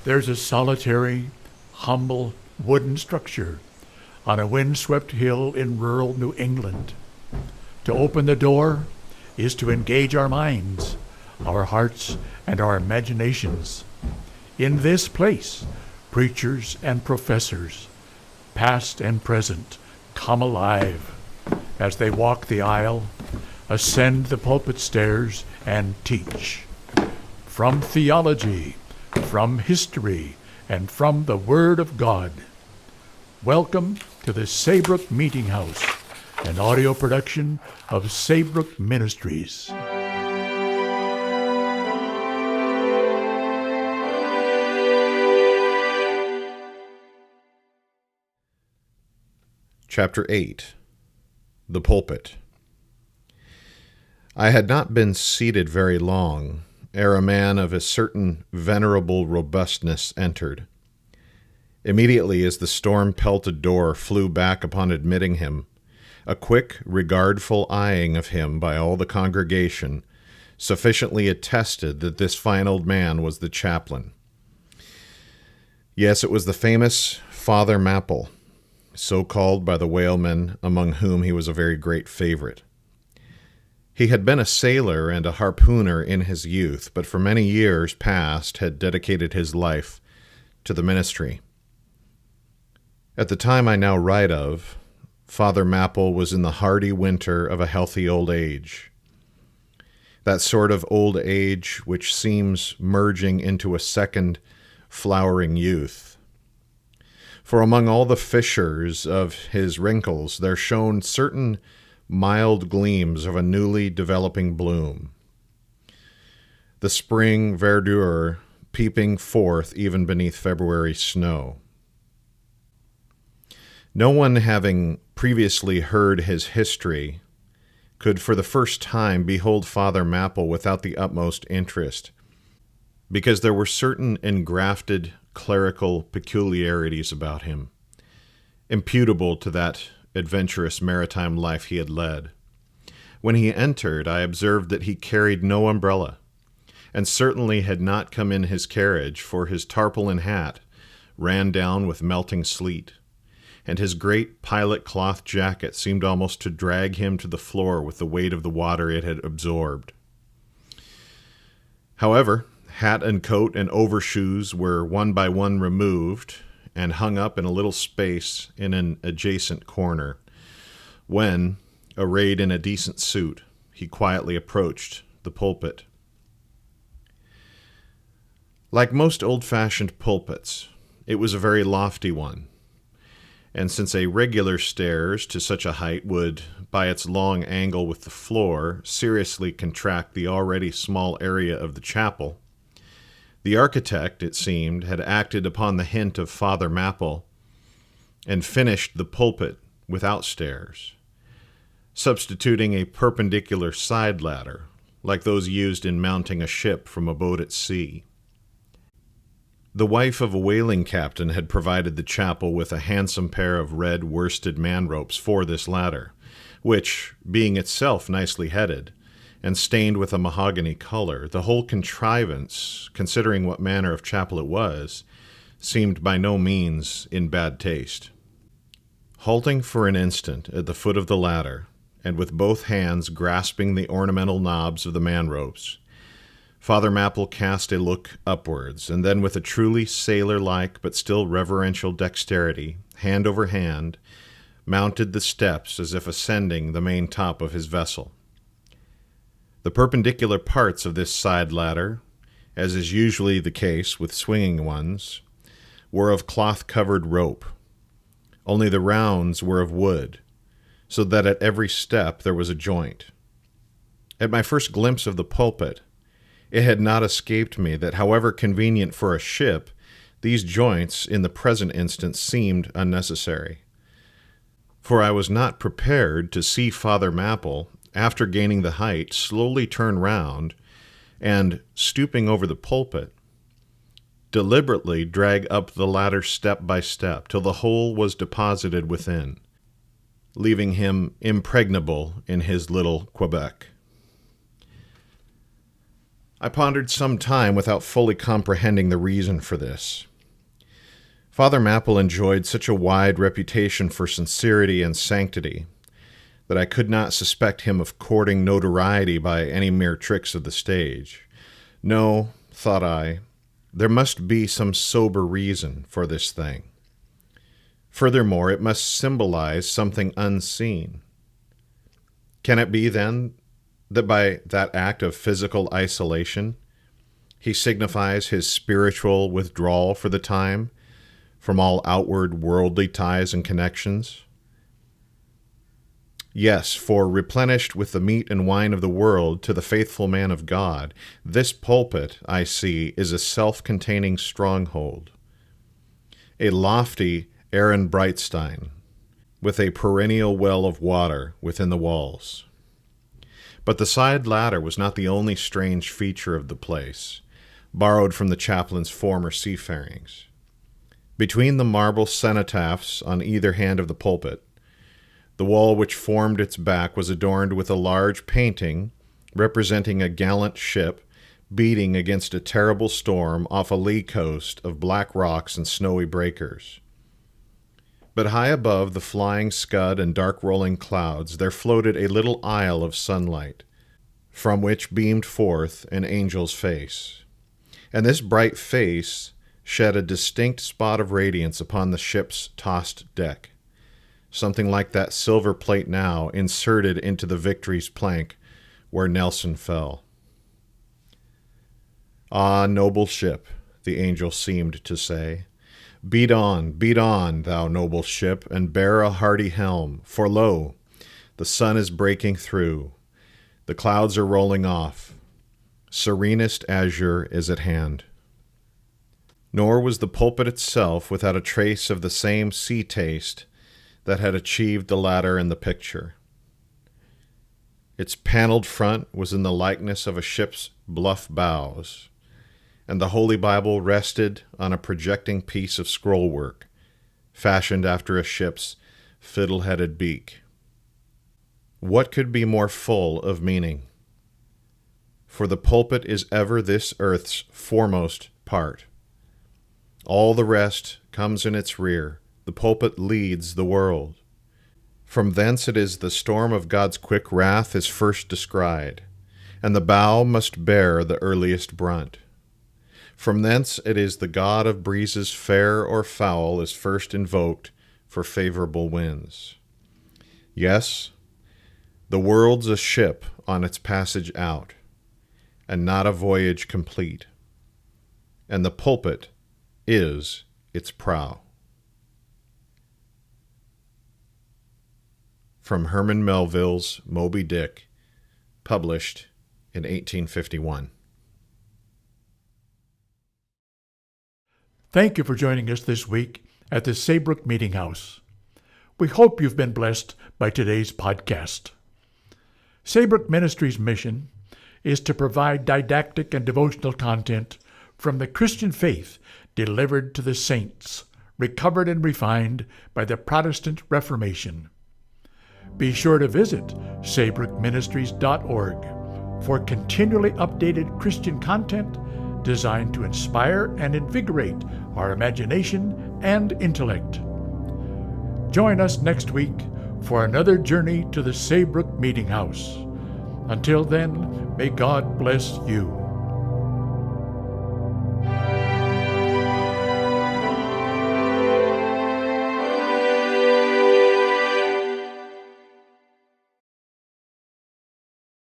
There's a solitary, humble wooden structure on a windswept hill in rural New England. To open the door is to engage our minds, our hearts, and our imaginations. In this place, preachers and professors, past and present, come alive as they walk the aisle, ascend the pulpit stairs, and teach. From theology, from history, and from the Word of God. Welcome to the Saybrook Meetinghouse, an audio production of Saybrook Ministries. Chapter 8. The Pulpit. I had not been seated very long ere a man of a certain venerable robustness entered. Immediately as the storm-pelted door flew back upon admitting him, a quick, regardful eyeing of him by all the congregation sufficiently attested that this fine old man was the chaplain. Yes, it was the famous Father Mapple, so called by the whalemen, among whom he was a very great favorite. He had been a sailor and a harpooner in his youth, but for many years past had dedicated his life to the ministry. At the time I now write of, Father Mapple was in the hardy winter of a healthy old age. That sort of old age which seems merging into a second flowering youth. For among all the fissures of his wrinkles there shone certain mild gleams of a newly developing bloom. The spring verdure peeping forth even beneath February snow. No one having previously heard his history could for the first time behold Father Mapple without the utmost interest, because there were certain engrafted clerical peculiarities about him, imputable to that adventurous maritime life he had led. When he entered, I observed that he carried no umbrella, and certainly had not come in his carriage, for his tarpaulin hat ran down with melting sleet, and his great pilot cloth jacket seemed almost to drag him to the floor with the weight of the water it had absorbed. However, hat and coat and overshoes were one by one removed and hung up in a little space in an adjacent corner, when, arrayed in a decent suit, he quietly approached the pulpit. Like most old-fashioned pulpits, it was a very lofty one, and since a regular stairs to such a height would, by its long angle with the floor, seriously contract the already small area of the chapel, the architect, it seemed, had acted upon the hint of Father Mapple and finished the pulpit without stairs, substituting a perpendicular side ladder, like those used in mounting a ship from a boat at sea. The wife of a whaling captain had provided the chapel with a handsome pair of red worsted man-ropes for this ladder, which, being itself nicely headed, and stained with a mahogany color, the whole contrivance, considering what manner of chapel it was, seemed by no means in bad taste. Halting for an instant at the foot of the ladder, and with both hands grasping the ornamental knobs of the man-ropes, Father Mapple cast a look upwards, and then with a truly sailor-like but still reverential dexterity, hand over hand, mounted the steps as if ascending the main top of his vessel. The perpendicular parts of this side ladder, as is usually the case with swinging ones, were of cloth-covered rope. Only the rounds were of wood, so that at every step there was a joint. At my first glimpse of the pulpit, it had not escaped me that, however convenient for a ship, these joints in the present instance seemed unnecessary. For I was not prepared to see Father Mapple, after gaining the height, slowly turn round, and, stooping over the pulpit, deliberately drag up the ladder step by step till the whole was deposited within, leaving him impregnable in his little Quebec. I pondered some time without fully comprehending the reason for this. Father Mapple enjoyed such a wide reputation for sincerity and sanctity that I could not suspect him of courting notoriety by any mere tricks of the stage. No, thought I, there must be some sober reason for this thing. Furthermore, it must symbolize something unseen. Can it be, then, that by that act of physical isolation, he signifies his spiritual withdrawal for the time from all outward worldly ties and connections? Yes, for replenished with the meat and wine of the world to the faithful man of God, this pulpit, I see, is a self-containing stronghold, a lofty Aaron Brightstein, with a perennial well of water within the walls. But the side ladder was not the only strange feature of the place, borrowed from the chaplain's former seafarings. Between the marble cenotaphs on either hand of the pulpit, the wall which formed its back was adorned with a large painting representing a gallant ship beating against a terrible storm off a lee coast of black rocks and snowy breakers. But high above the flying scud and dark rolling clouds there floated a little isle of sunlight, from which beamed forth an angel's face. And this bright face shed a distinct spot of radiance upon the ship's tossed deck, something like that silver plate now inserted into the Victory's plank where Nelson fell. Ah, noble ship, the angel seemed to say, beat on, thou noble ship, and bear a hardy helm, for lo, the sun is breaking through, the clouds are rolling off, serenest azure is at hand. Nor was the pulpit itself without a trace of the same sea taste that had achieved the ladder in the picture. Its paneled front was in the likeness of a ship's bluff bows, and the Holy Bible rested on a projecting piece of scrollwork, fashioned after a ship's fiddle-headed beak. What could be more full of meaning? For the pulpit is ever this earth's foremost part. All the rest comes in its rear. The pulpit leads the world. From thence it is the storm of God's quick wrath is first descried, and the bow must bear the earliest brunt. From thence it is the God of breezes fair or foul is first invoked for favorable winds. Yes, the world's a ship on its passage out, and not a voyage complete, and the pulpit is its prow. From Herman Melville's Moby Dick, published in 1851. Thank you for joining us this week at the Saybrook Meetinghouse. We hope you've been blessed by today's podcast. Saybrook Ministries' mission is to provide didactic and devotional content from the Christian faith delivered to the saints, recovered and refined by the Protestant Reformation. Be sure to visit saybrookministries.org for continually updated Christian content designed to inspire and invigorate our imagination and intellect. Join us next week for another journey to the Saybrook Meetinghouse. Until then, may God bless you.